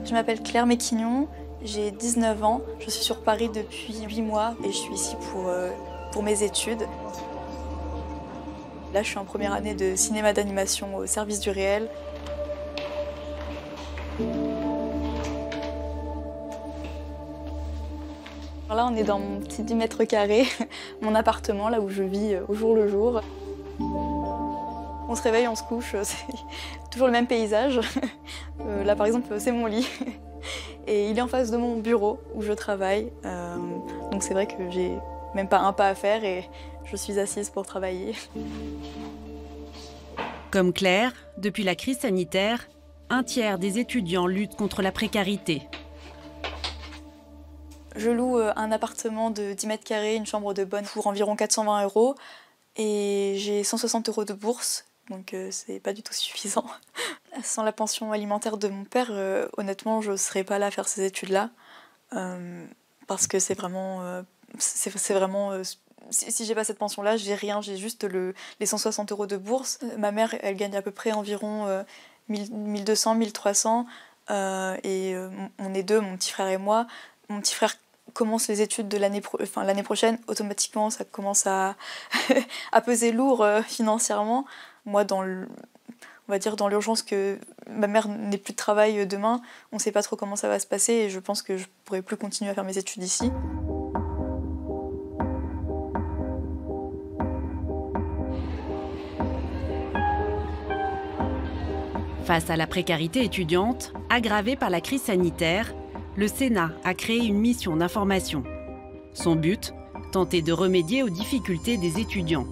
Je m'appelle Claire Méquignon, j'ai 19 ans, je suis sur Paris depuis 8 mois et je suis ici pour mes études. Là, je suis en première année de cinéma d'animation au service du réel. Alors là, on est dans mon petit 10 mètres carrés, mon appartement, là où je vis au jour le jour. On se réveille, on se couche, c'est toujours le même paysage. Là, par exemple, c'est mon lit. Et il est en face de mon bureau où je travaille. Donc c'est vrai que j'ai même pas un pas à faire et je suis assise pour travailler. Comme Claire, depuis la crise sanitaire, un tiers des étudiants luttent contre la précarité. Je loue un appartement de 10 mètres carrés, une chambre de bonne pour environ 420 € et j'ai 160 € de bourse, donc c'est pas du tout suffisant. Sans la pension alimentaire de mon père, honnêtement, je serais pas là à faire ces études-là, parce que c'est vraiment... si j'ai pas cette pension-là, j'ai rien, j'ai juste les 160 € de bourse. Ma mère, elle gagne à peu près environ 1200, 1300, et on est deux, mon petit frère et moi. Mon petit frère commence les études de l'année prochaine, automatiquement ça commence à, à peser lourd financièrement. Moi, on va dire dans l'urgence que ma mère n'ait plus de travail demain, on ne sait pas trop comment ça va se passer et je pense que je ne pourrai plus continuer à faire mes études ici. Face à la précarité étudiante, aggravée par la crise sanitaire, le Sénat a créé une mission d'information. Son but, tenter de remédier aux difficultés des étudiants.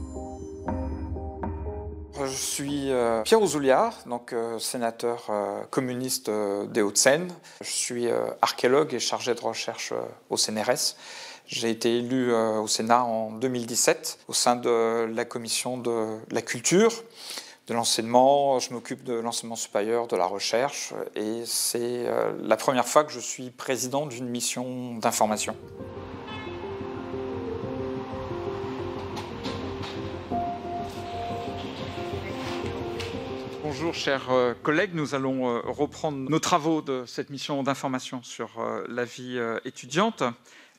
Je suis Pierre Ouzouliard, donc sénateur communiste des Hauts-de-Seine. Je suis archéologue et chargé de recherche au CNRS. J'ai été élu au Sénat en 2017 au sein de la commission de la culture, de l'enseignement. Je m'occupe de l'enseignement supérieur, de la recherche et c'est la première fois que je suis président d'une mission d'information. Bonjour chers collègues, nous allons reprendre nos travaux de cette mission d'information sur la vie étudiante.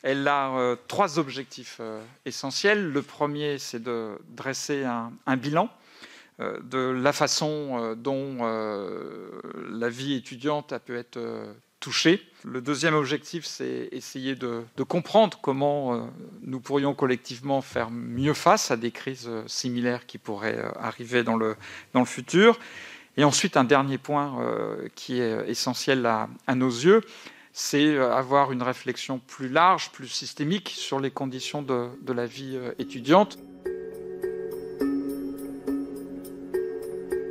Elle a trois objectifs essentiels. Le premier, c'est de dresser un bilan de la façon dont la vie étudiante a pu être touchée. Le deuxième objectif, c'est essayer de comprendre comment nous pourrions collectivement faire mieux face à des crises similaires qui pourraient arriver dans le futur. Et ensuite, un dernier point qui est essentiel à nos yeux, c'est avoir une réflexion plus large, plus systémique sur les conditions de la vie étudiante.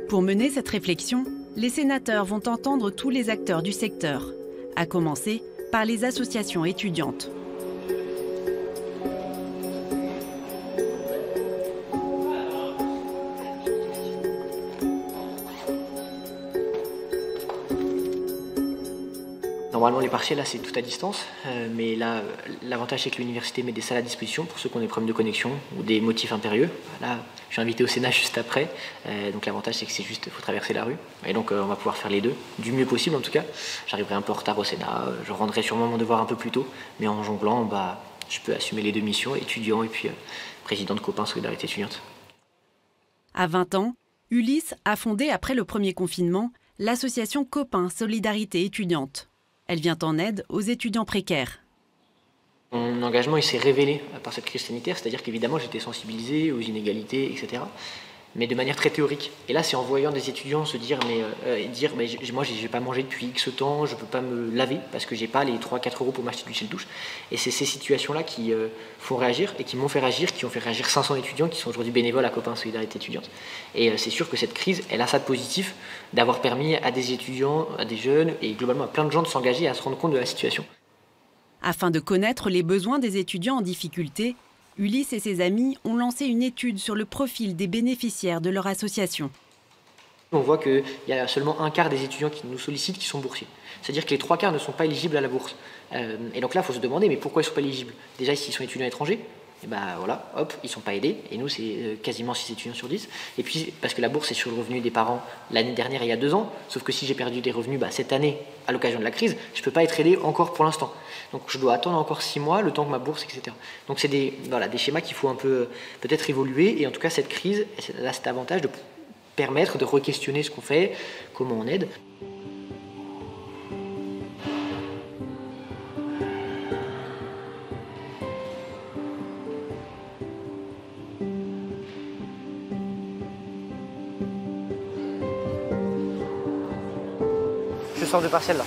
Pour mener cette réflexion, les sénateurs vont entendre tous les acteurs du secteur, à commencer par les associations étudiantes. Normalement, les partiels, là, c'est tout à distance, mais là, l'avantage, c'est que l'université met des salles à disposition pour ceux qui ont des problèmes de connexion ou des motifs impérieux. Là, je suis invité au Sénat juste après, donc l'avantage, c'est que c'est juste, il faut traverser la rue. Et donc, on va pouvoir faire les deux, du mieux possible en tout cas. J'arriverai un peu en retard au Sénat, je rendrai sûrement mon devoir un peu plus tôt, mais en jonglant, je peux assumer les deux missions, étudiant et puis président de Copain Solidarité étudiante. À 20 ans, Ulysse a fondé, après le premier confinement, l'association Copain Solidarité étudiante. Elle vient en aide aux étudiants précaires. Mon engagement il s'est révélé par cette crise sanitaire, c'est-à-dire qu'évidemment j'étais sensibilisé aux inégalités, etc. Mais de manière très théorique. Et là c'est en voyant des étudiants se dire moi j'ai pas mangé depuis X temps, je peux pas me laver parce que j'ai pas les 3-4 € pour m'acheter du gel douche. Et c'est ces situations-là qui font réagir et qui m'ont fait réagir, qui ont fait réagir 500 étudiants qui sont aujourd'hui bénévoles à Copain Solidarité étudiante. Et c'est sûr que cette crise, elle a ça de positif, d'avoir permis à des étudiants, à des jeunes et globalement à plein de gens de s'engager et à se rendre compte de la situation. Afin de connaître les besoins des étudiants en difficulté, Ulysse et ses amis ont lancé une étude sur le profil des bénéficiaires de leur association. On voit qu'il y a seulement un quart des étudiants qui nous sollicitent qui sont boursiers. C'est-à-dire que les 3 quarts ne sont pas éligibles à la bourse. Et donc là, il faut se demander, mais pourquoi ils ne sont pas éligibles? Déjà, s'ils sont étudiants étrangers, Et ben voilà, hop, ils ne sont pas aidés. Et nous, c'est quasiment 6 étudiants sur 10. Et puis, parce que la bourse est sur le revenu des parents l'année dernière, il y a 2 ans. Sauf que si j'ai perdu des revenus cette année, à l'occasion de la crise, je ne peux pas être aidé encore pour l'instant. Donc je dois attendre encore 6 mois, le temps que ma bourse, etc. Donc c'est des schémas qu'il faut un peu peut-être évoluer. Et en tout cas, cette crise, elle a cet avantage de permettre de re-questionner ce qu'on fait, comment on aide. Je sors de partiel là.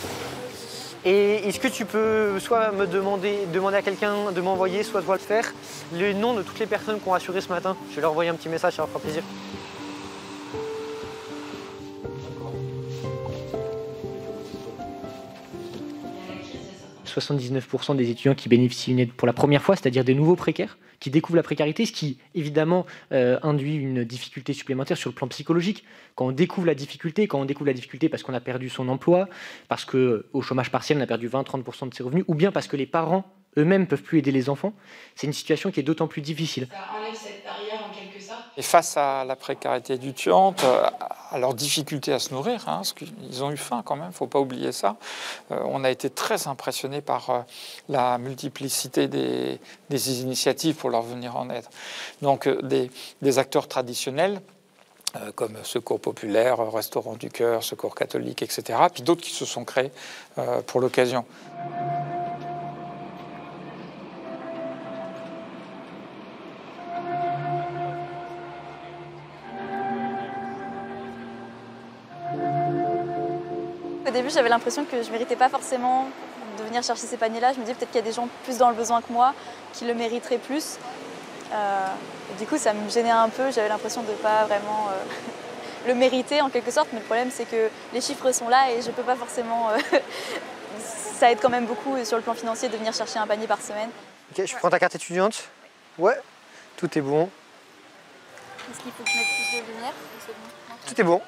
Et est-ce que tu peux soit me demander à quelqu'un de m'envoyer, soit toi le faire, le nom de toutes les personnes qui ont assuré ce matin? Je vais leur envoyer un petit message, ça leur fera plaisir. « 79% des étudiants qui bénéficient d'une aide pour la première fois, c'est-à-dire des nouveaux précaires, qui découvrent la précarité, ce qui évidemment induit une difficulté supplémentaire sur le plan psychologique. Quand on découvre la difficulté parce qu'on a perdu son emploi, parce qu'au chômage partiel on a perdu 20-30% de ses revenus, ou bien parce que les parents eux-mêmes ne peuvent plus aider les enfants, c'est une situation qui est d'autant plus difficile. Ça enlève cette barrière en quelque sorte. Et face à la précarité étudiante, à leur difficulté à se nourrir, parce qu'ils ont eu faim quand même, il ne faut pas oublier ça, on a été très impressionnés par la multiplicité des initiatives pour leur venir en aide. Donc des acteurs traditionnels, comme Secours Populaire, Restaurant du Cœur, Secours Catholique, etc., puis d'autres qui se sont créés pour l'occasion. Au début, j'avais l'impression que je ne méritais pas forcément de venir chercher ces paniers-là. Je me disais peut-être qu'il y a des gens plus dans le besoin que moi qui le mériteraient plus. Et du coup, ça me gênait un peu. J'avais l'impression de ne pas vraiment le mériter en quelque sorte. Mais le problème, c'est que les chiffres sont là et je ne peux pas forcément... ça aide quand même beaucoup sur le plan financier de venir chercher un panier par semaine. Ok, je prends ta carte étudiante. Ouais, tout est bon. Est-ce qu'il faut que je mette plus de lumière? Tout est bon.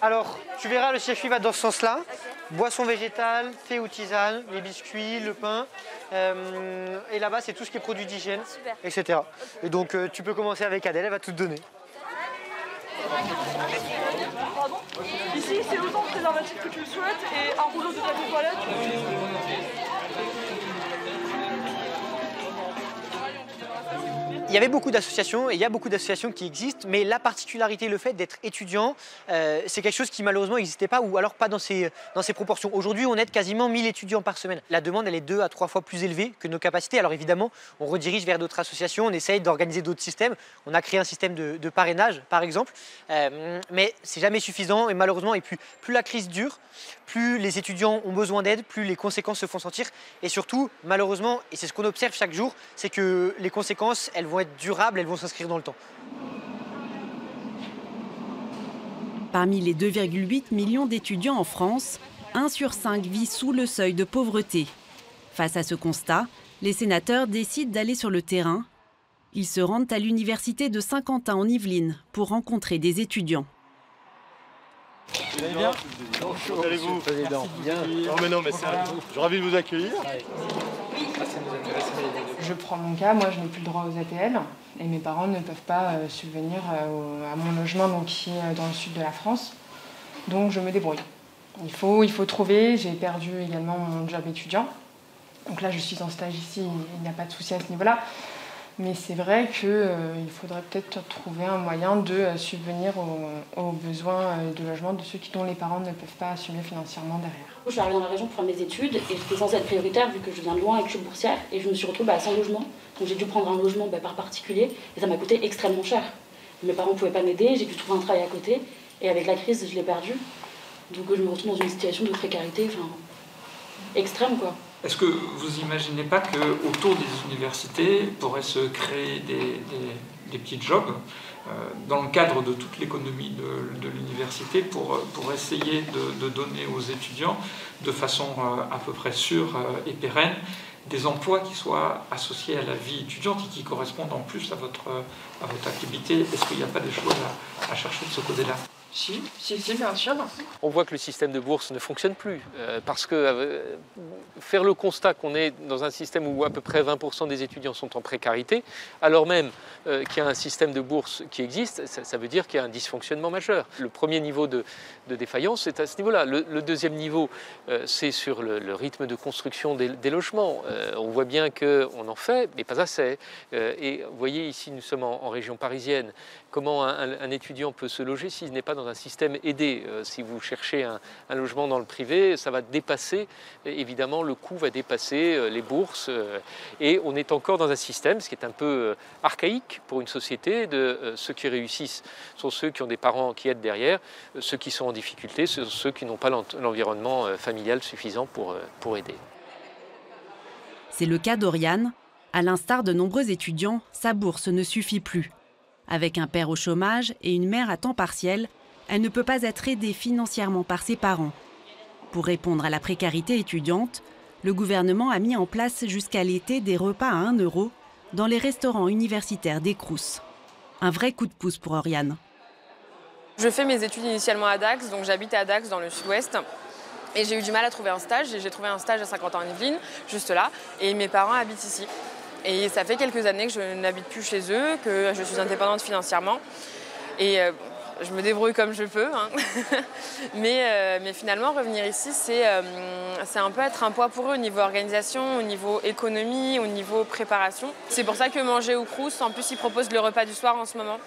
Alors, tu verras, le circuit va dans ce sens-là. Okay. Boissons végétales, thé ou tisane, les biscuits, le pain. Et là-bas, c'est tout ce qui est produits d'hygiène, etc. Okay. Et donc, tu peux commencer avec Adèle, elle va tout te donner. Pardon. Ici, c'est autant de préservatifs que tu le souhaites et un rouleau de papier toilette. Il y avait beaucoup d'associations et il y a beaucoup d'associations qui existent, mais la particularité, le fait d'être étudiant, c'est quelque chose qui malheureusement n'existait pas ou alors pas dans ces proportions. Aujourd'hui, on aide quasiment 1000 étudiants par semaine. La demande, elle est 2 à 3 fois plus élevée que nos capacités. Alors évidemment, on redirige vers d'autres associations, on essaye d'organiser d'autres systèmes. On a créé un système de parrainage, par exemple, mais c'est jamais suffisant et malheureusement, et plus la crise dure, plus les étudiants ont besoin d'aide, plus les conséquences se font sentir. Et surtout, malheureusement, et c'est ce qu'on observe chaque jour, c'est que les conséquences, elles vont être durables, elles vont s'inscrire dans le temps. Parmi les 2,8 millions d'étudiants en France, 1 sur 5 vit sous le seuil de pauvreté. Face à ce constat, les sénateurs décident d'aller sur le terrain. Ils se rendent à l'université de Saint-Quentin en Yvelines pour rencontrer des étudiants. Vous allez bien? Bonjour. Comment allez-vous? Bien. Non mais non, mais c'est je suis ravi de vous accueillir. Je prends mon cas, moi je n'ai plus le droit aux APL et mes parents ne peuvent pas subvenir à mon logement donc, qui est dans le sud de la France. Donc je me débrouille. Il faut trouver, j'ai perdu également mon job étudiant. Donc là je suis en stage ici, il n'y a pas de souci à ce niveau-là. Mais c'est vrai qu'il faudrait peut-être trouver un moyen de subvenir aux besoins de logement de ceux dont les parents ne peuvent pas assumer financièrement derrière. Je suis arrivée dans la région pour faire mes études et c'était censé être prioritaire vu que je viens de loin et que je suis boursière. Et je me suis retrouvée sans logement. Donc j'ai dû prendre un logement par particulier et ça m'a coûté extrêmement cher. Mes parents ne pouvaient pas m'aider, j'ai dû trouver un travail à côté. Et avec la crise, je l'ai perdu. Donc je me retrouve dans une situation de précarité extrême, quoi. Est-ce que vous n'imaginez pas qu'autour des universités pourraient se créer des petits jobs dans le cadre de toute l'économie de l'université pour essayer de donner aux étudiants de façon à peu près sûre et pérenne des emplois qui soient associés à la vie étudiante et qui correspondent en plus à votre activité? Est-ce qu'il n'y a pas des choses à chercher de ce côté-là? Si, bien sûr. On voit que le système de bourse ne fonctionne plus parce que faire le constat qu'on est dans un système où à peu près 20% des étudiants sont en précarité, alors même qu'il y a un système de bourse qui existe, ça veut dire qu'il y a un dysfonctionnement majeur. Le premier niveau de défaillance, c'est à ce niveau-là. Le deuxième niveau, c'est sur le rythme de construction des logements. On voit bien qu'on en fait, mais pas assez. Et vous voyez ici, nous sommes en région parisienne, comment un étudiant peut se loger s'il n'est pas dans un système aidé. Si vous cherchez un logement dans le privé, ça va dépasser, évidemment, le coût va dépasser les bourses. Et on est encore dans un système, ce qui est un peu archaïque pour une société, de ceux qui réussissent sont ceux qui ont des parents qui aident derrière, ceux qui sont en difficulté, ce sont ceux qui n'ont pas l'environnement familial suffisant pour aider. C'est le cas d'Oriane. À l'instar de nombreux étudiants, sa bourse ne suffit plus. Avec un père au chômage et une mère à temps partiel, elle ne peut pas être aidée financièrement par ses parents. Pour répondre à la précarité étudiante, le gouvernement a mis en place jusqu'à l'été des repas à 1 € dans les restaurants universitaires des Crous. Un vrai coup de pouce pour Oriane. Je fais mes études initialement à Dax, donc j'habite à Dax dans le sud-ouest. Et j'ai eu du mal à trouver un stage. J'ai trouvé un stage à Saint-Quentin-en-Yvelines, juste là. Et mes parents habitent ici. Et ça fait quelques années que je n'habite plus chez eux, que je suis indépendante financièrement. Et je me débrouille comme je peux. Hein. mais finalement, revenir ici, c'est un peu être un poids pour eux au niveau organisation, au niveau économie, au niveau préparation. C'est pour ça que manger au Crous, en plus, ils proposent le repas du soir en ce moment.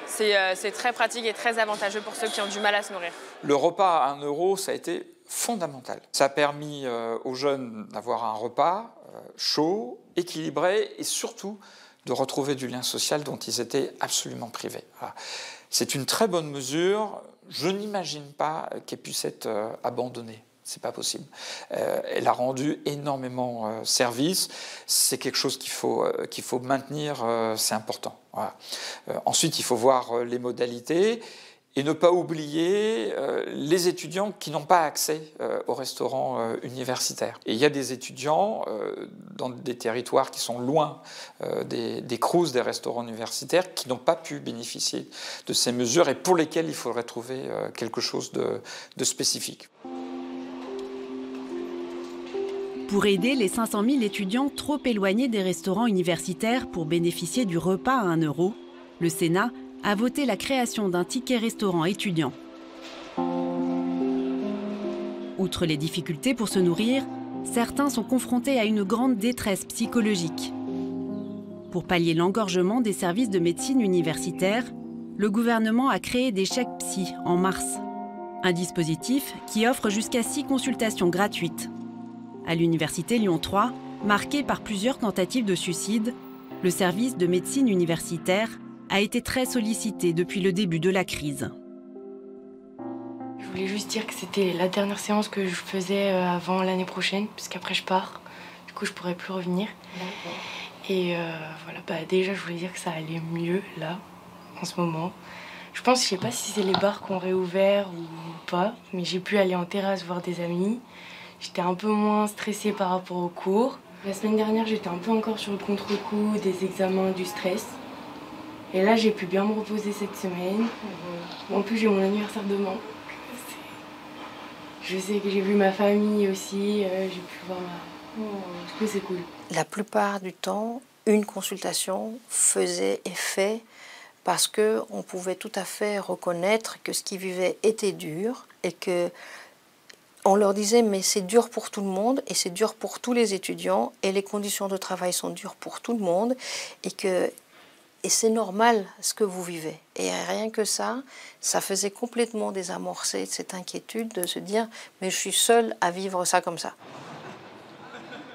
C'est très pratique et très avantageux pour ceux qui ont du mal à se nourrir. Le repas à 1 €, ça a été fondamental. Ça a permis aux jeunes d'avoir un repas chaud, équilibré et surtout de retrouver du lien social dont ils étaient absolument privés. Voilà. C'est une très bonne mesure. Je n'imagine pas qu'elle puisse être abandonnée. C'est pas possible. Elle a rendu énormément service. C'est quelque chose qu'il faut maintenir. C'est important. Voilà. Ensuite, il faut voir les modalités. Et ne pas oublier les étudiants qui n'ont pas accès au restaurant universitaire. Et il y a des étudiants dans des territoires qui sont loin des Crous, des restaurants universitaires, qui n'ont pas pu bénéficier de ces mesures et pour lesquels il faudrait trouver quelque chose de spécifique. Pour aider les 500 000 étudiants trop éloignés des restaurants universitaires pour bénéficier du repas à 1 €, le Sénat a voté la création d'un ticket restaurant étudiant. Outre les difficultés pour se nourrir, certains sont confrontés à une grande détresse psychologique. Pour pallier l'engorgement des services de médecine universitaire, le gouvernement a créé des chèques psy en mars. Un dispositif qui offre jusqu'à 6 consultations gratuites. À l'université Lyon 3, marquée par plusieurs tentatives de suicide, le service de médecine universitaire a été très sollicité depuis le début de la crise. Je voulais juste dire que c'était la dernière séance que je faisais avant l'année prochaine, puisqu'après je pars. Du coup, je pourrais plus revenir. Et voilà, déjà, je voulais dire que ça allait mieux, là, en ce moment. Je pense, je sais pas si c'est les bars qui ont réouvert ou pas, mais j'ai pu aller en terrasse voir des amis. J'étais un peu moins stressée par rapport aux cours. La semaine dernière, j'étais un peu encore sur le contre-coup des examens, du stress. Et là, j'ai pu bien me reposer cette semaine. En plus, j'ai mon anniversaire demain. Je sais que j'ai vu ma famille aussi, j'ai pu voir ma... Du coup, c'est cool. La plupart du temps, une consultation faisait effet parce qu'on pouvait tout à fait reconnaître que ce qu'ils vivaient était dur et que on leur disait mais c'est dur pour tout le monde et c'est dur pour tous les étudiants et les conditions de travail sont dures pour tout le monde et c'est normal ce que vous vivez. Et rien que ça faisait complètement désamorcer cette inquiétude de se dire « mais je suis seule à vivre ça comme ça ».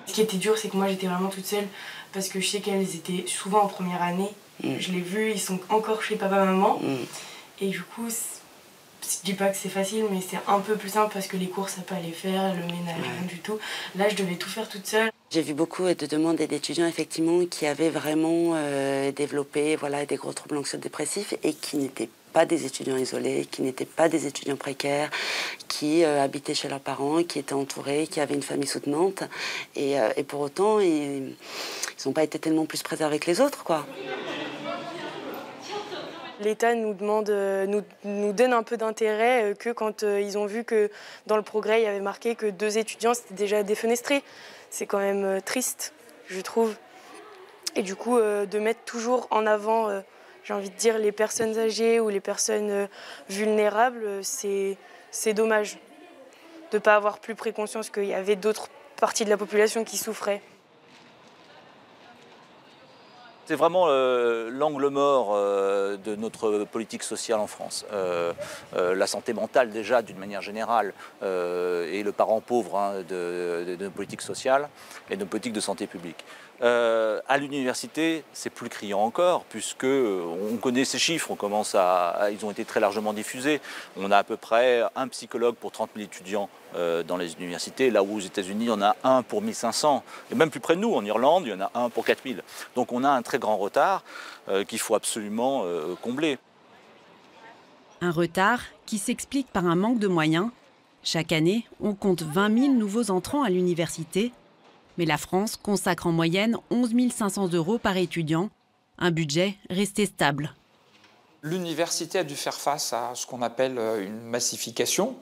Ce qui était dur, c'est que moi j'étais vraiment toute seule parce que je sais qu'elles étaient souvent en première année. Je l'ai vu, ils sont encore chez papa-maman. Et du coup, je dis pas que c'est facile, mais c'est un peu plus simple parce que les cours ça peut aller faire, le ménage, rien du tout. Là, je devais tout faire toute seule. J'ai vu beaucoup de demandes d'étudiants effectivement qui avaient vraiment développé des gros troubles anxio-dépressifs et qui n'étaient pas des étudiants isolés, qui n'étaient pas des étudiants précaires, qui habitaient chez leurs parents, qui étaient entourés, qui avaient une famille soutenante. Et pour autant, ils n'ont pas été tellement plus préservés que les autres, quoi. L'État nous donne un peu d'intérêt que quand ils ont vu que dans le progrès, il y avait marqué que 2 étudiants s'étaient déjà défenestrés. C'est quand même triste, je trouve. Et du coup, de mettre toujours en avant, j'ai envie de dire, les personnes âgées ou les personnes vulnérables, c'est dommage de ne pas avoir plus pris conscience qu'il y avait d'autres parties de la population qui souffraient. C'est vraiment l'angle mort de notre politique sociale en France. La santé mentale déjà d'une manière générale est le parent pauvre de nos politiques sociales et de nos politiques de santé publique. À l'université, c'est plus criant encore, puisque on connaît ces chiffres, ils ont été très largement diffusés. On a à peu près un psychologue pour 30 000 étudiants dans les universités, là où aux États-Unis, il y en a un pour 1500. Et même plus près de nous, en Irlande, il y en a un pour 4000. Donc on a un très grand retard qu'il faut absolument combler. Un retard qui s'explique par un manque de moyens. Chaque année, on compte 20 000 nouveaux entrants à l'université. Mais la France consacre en moyenne 11 500 € par étudiant, un budget resté stable. L'université a dû faire face à ce qu'on appelle une massification.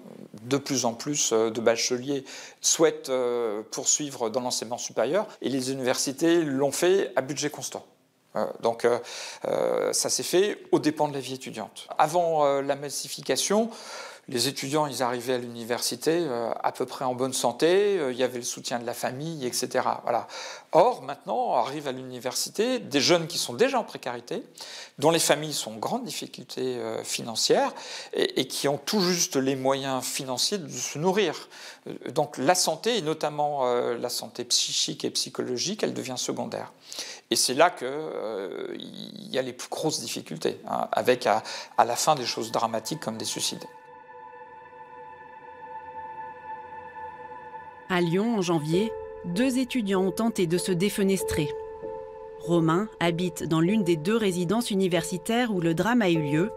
De plus en plus de bacheliers souhaitent poursuivre dans l'enseignement supérieur et les universités l'ont fait à budget constant. Donc ça s'est fait aux dépens de la vie étudiante. Avant la massification, les étudiants, ils arrivaient à l'université à peu près en bonne santé, il y avait le soutien de la famille, etc. Voilà. Or, maintenant, arrivent à l'université des jeunes qui sont déjà en précarité, dont les familles sont en grande difficulté financière et qui ont tout juste les moyens financiers de se nourrir. Donc la santé, et notamment la santé psychique et psychologique, elle devient secondaire. Et c'est là qu'il y a les plus grosses difficultés, avec à la fin des choses dramatiques comme des suicides. À Lyon, en janvier, 2 étudiants ont tenté de se défenestrer. Romain habite dans l'une des 2 résidences universitaires où le drame a eu lieu.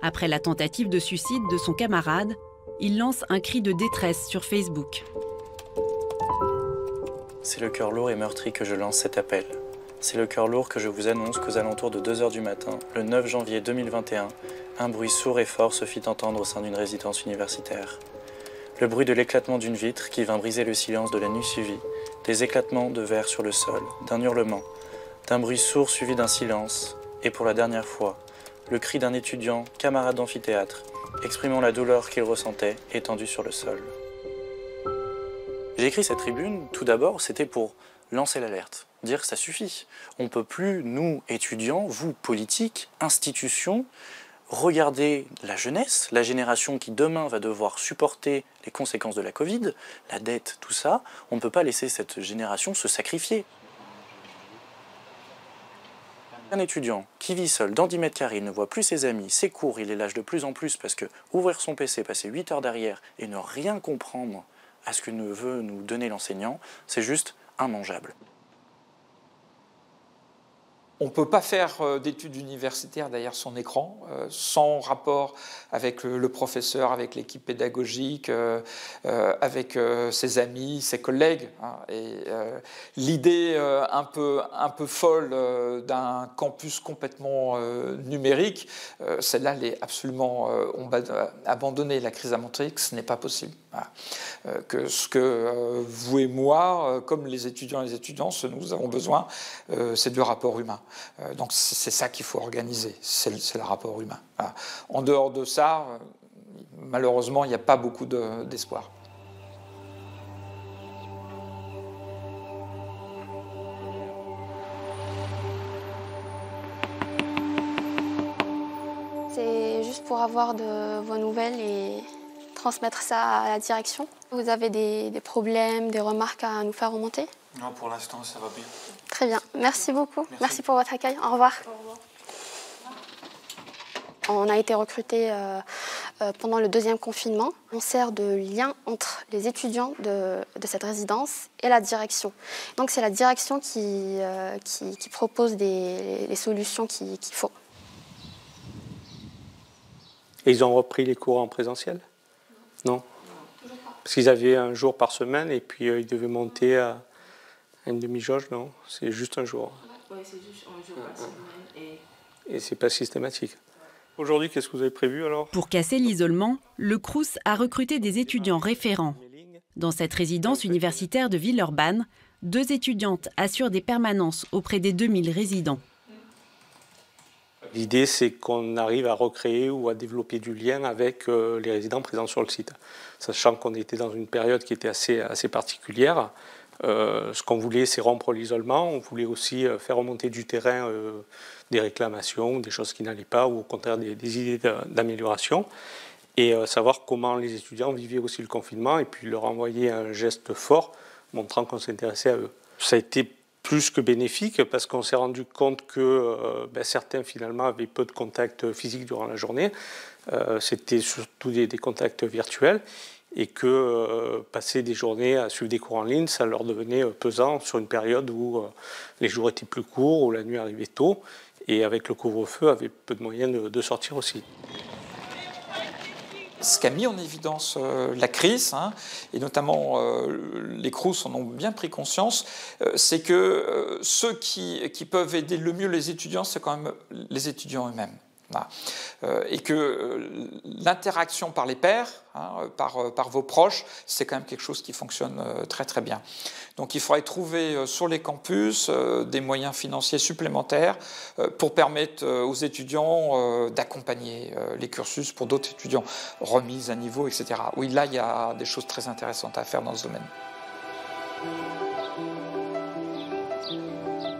Après la tentative de suicide de son camarade, il lance un cri de détresse sur Facebook. C'est le cœur lourd et meurtri que je lance cet appel. C'est le cœur lourd que je vous annonce qu'aux alentours de 2 h du matin, le 9 janvier 2021, un bruit sourd et fort se fit entendre au sein d'une résidence universitaire. Le bruit de l'éclatement d'une vitre qui vint briser le silence de la nuit suivie, des éclatements de verre sur le sol, d'un hurlement, d'un bruit sourd suivi d'un silence, et pour la dernière fois, le cri d'un étudiant, camarade d'amphithéâtre, exprimant la douleur qu'il ressentait, étendu sur le sol. J'ai écrit cette tribune, tout d'abord, c'était pour lancer l'alerte, dire que ça suffit. On ne peut plus, nous, étudiants, vous, politiques, institutions, regarder la jeunesse, la génération qui demain va devoir supporter les conséquences de la Covid, la dette, tout ça. On ne peut pas laisser cette génération se sacrifier. Un étudiant qui vit seul dans 10 mètres carrés, il ne voit plus ses amis, ses cours, il les lâche de plus en plus parce que ouvrir son PC, passer 8 heures derrière et ne rien comprendre à ce que veut nous donner l'enseignant, c'est juste immangeable. On ne peut pas faire d'études universitaires derrière son écran, sans rapport avec le professeur, avec l'équipe pédagogique, avec ses amis, ses collègues. Et l'idée un peu folle d'un campus complètement numérique, celle-là, elle est absolument abandonnée. La crise a montré que ce n'est pas possible. Voilà. Que ce que vous et moi, comme les étudiants et les étudiantes, ce dont nous avons besoin, c'est du rapport humain. Donc c'est ça qu'il faut organiser, c'est le rapport humain. Voilà. En dehors de ça, malheureusement, il n'y a pas beaucoup d'espoir. C'est juste pour avoir de vos nouvelles et transmettre ça à la direction. Vous avez des problèmes, des remarques à nous faire remonter? Non, pour l'instant, ça va bien. Très bien, merci beaucoup. Merci pour votre accueil. Au revoir. On a été recrutés pendant le 2e confinement. On sert de lien entre les étudiants de cette résidence et la direction. Donc c'est la direction qui propose les solutions qu'il faut. Et ils ont repris les cours en présentiel? Non. Parce qu'ils avaient un jour par semaine et puis ils devaient monter à une demi-jauge, non? C'est juste un jour. Oui, c'est juste un jour par semaine. Et c'est pas systématique. Aujourd'hui, qu'est-ce que vous avez prévu alors? Pour casser l'isolement, le Crous a recruté des étudiants référents. Dans cette résidence universitaire de Villeurbanne, 2 étudiantes assurent des permanences auprès des 2000 résidents. L'idée, c'est qu'on arrive à recréer ou à développer du lien avec les résidents présents sur le site. Sachant qu'on était dans une période qui était assez particulière, ce qu'on voulait, c'est rompre l'isolement. On voulait aussi faire remonter du terrain des réclamations, des choses qui n'allaient pas, ou au contraire des idées d'amélioration. Et savoir comment les étudiants vivaient aussi le confinement, et puis leur envoyer un geste fort, montrant qu'on s'intéressait à eux. Ça a été plus que bénéfique, parce qu'on s'est rendu compte que certains finalement avaient peu de contacts physiques durant la journée. C'était surtout des contacts virtuels, et que passer des journées à suivre des cours en ligne, ça leur devenait pesant sur une période où les jours étaient plus courts, où la nuit arrivait tôt, et avec le couvre-feu, avaient peu de moyens de sortir aussi. Ce qu'a mis en évidence la crise, et notamment les Crous en ont bien pris conscience, c'est que ceux qui peuvent aider le mieux les étudiants, c'est quand même les étudiants eux-mêmes. Et que l'interaction par les pairs, par vos proches, c'est quand même quelque chose qui fonctionne très très bien. Donc il faudrait trouver sur les campus des moyens financiers supplémentaires pour permettre aux étudiants d'accompagner les cursus pour d'autres étudiants, remise à niveau, etc. Oui, là il y a des choses très intéressantes à faire dans ce domaine.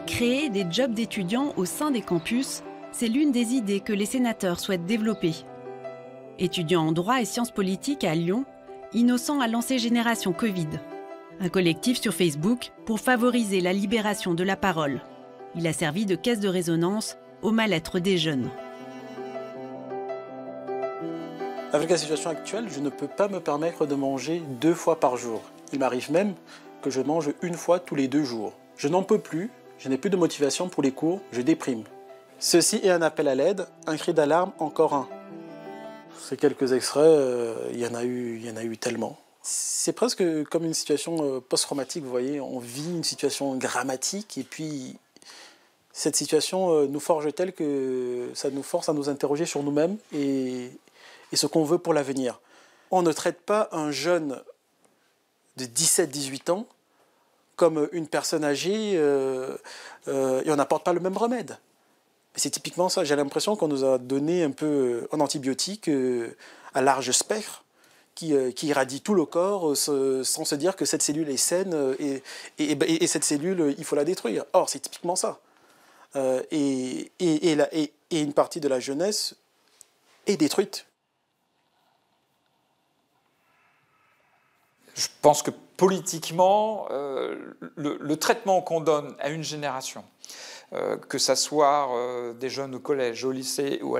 Créer des jobs d'étudiants au sein des campus, c'est l'une des idées que les sénateurs souhaitent développer. Étudiant en droit et sciences politiques à Lyon, Innocent a lancé Génération Covid, un collectif sur Facebook pour favoriser la libération de la parole. Il a servi de caisse de résonance au mal-être des jeunes. Avec la situation actuelle, je ne peux pas me permettre de manger 2 fois par jour. Il m'arrive même que je mange 1 fois tous les 2 jours. Je n'en peux plus, je n'ai plus de motivation pour les cours, je déprime. Ceci est un appel à l'aide, un cri d'alarme, encore un. Ces quelques extraits, il y en a eu tellement. C'est presque comme une situation post-traumatique, vous voyez. On vit une situation dramatique et puis cette situation nous forge tel que ça nous force à nous interroger sur nous-mêmes et ce qu'on veut pour l'avenir. On ne traite pas un jeune de 17-18 ans comme une personne âgée et on n'apporte pas le même remède. C'est typiquement ça, j'ai l'impression qu'on nous a donné un peu un antibiotique à large spectre qui irradie tout le corps sans se dire que cette cellule est saine et cette cellule, il faut la détruire. Or, c'est typiquement ça. Et une partie de la jeunesse est détruite. Je pense que politiquement, le traitement qu'on donne à une génération, que ce soit des jeunes au collège, au lycée ou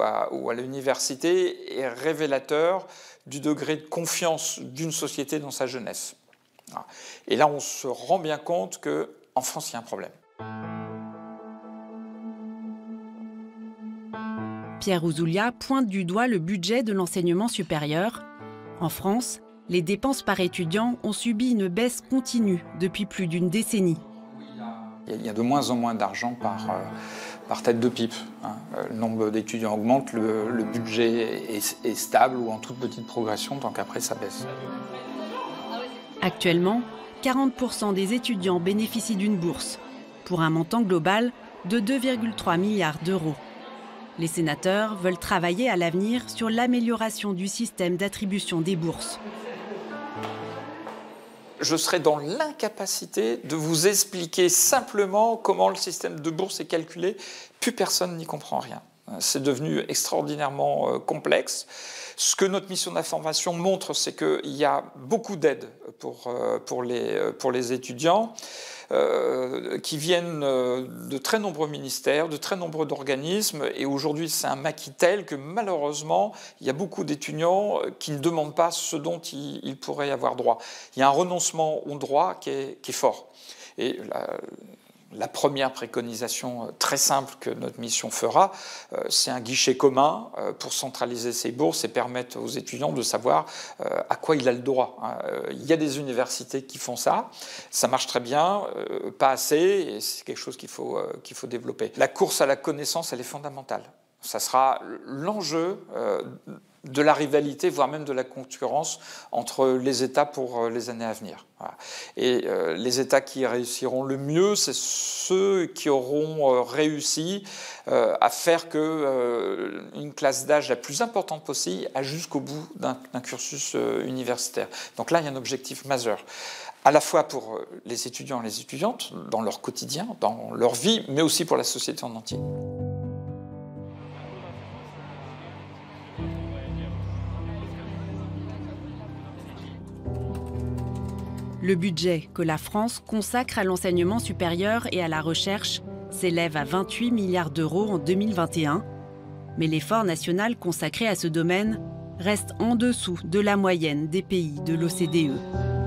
à l'université, est révélateur du degré de confiance d'une société dans sa jeunesse. Et là, on se rend bien compte qu'en France, il y a un problème. Pierre Ouzoulia pointe du doigt le budget de l'enseignement supérieur. En France, les dépenses par étudiant ont subi une baisse continue depuis plus d'une décennie. Il y a de moins en moins d'argent par tête de pipe. Le nombre d'étudiants augmente, le budget est stable ou en toute petite progression, donc après ça baisse. Actuellement, 40% des étudiants bénéficient d'une bourse, pour un montant global de 2,3 milliards d'euros. Les sénateurs veulent travailler à l'avenir sur l'amélioration du système d'attribution des bourses. Je serai dans l'incapacité de vous expliquer simplement comment le système de bourse est calculé. Plus personne n'y comprend rien. C'est devenu extraordinairement complexe. Ce que notre mission d'information montre, c'est qu'il y a beaucoup d'aides pour les étudiants qui viennent de très nombreux ministères, de très nombreux organismes. Et aujourd'hui, c'est un maquis tel que malheureusement, il y a beaucoup d'étudiants qui ne demandent pas ce dont ils pourraient avoir droit. Il y a un renoncement au droit qui est fort. Et la première préconisation très simple que notre mission fera, c'est un guichet commun pour centraliser ces bourses et permettre aux étudiants de savoir à quoi il a le droit. Il y a des universités qui font ça, ça marche très bien, pas assez, et c'est quelque chose qu'il faut développer. La course à la connaissance, elle est fondamentale. Ça sera l'enjeu de la rivalité, voire même de la concurrence entre les États pour les années à venir. Voilà. Et les États qui réussiront le mieux, c'est ceux qui auront réussi à faire qu'une classe d'âge la plus importante possible aille jusqu'au bout d'un cursus universitaire. Donc là, il y a un objectif majeur, à la fois pour les étudiants et les étudiantes, dans leur quotidien, dans leur vie, mais aussi pour la société en entier. Le budget que la France consacre à l'enseignement supérieur et à la recherche s'élève à 28 milliards d'euros en 2021. Mais l'effort national consacré à ce domaine reste en dessous de la moyenne des pays de l'OCDE.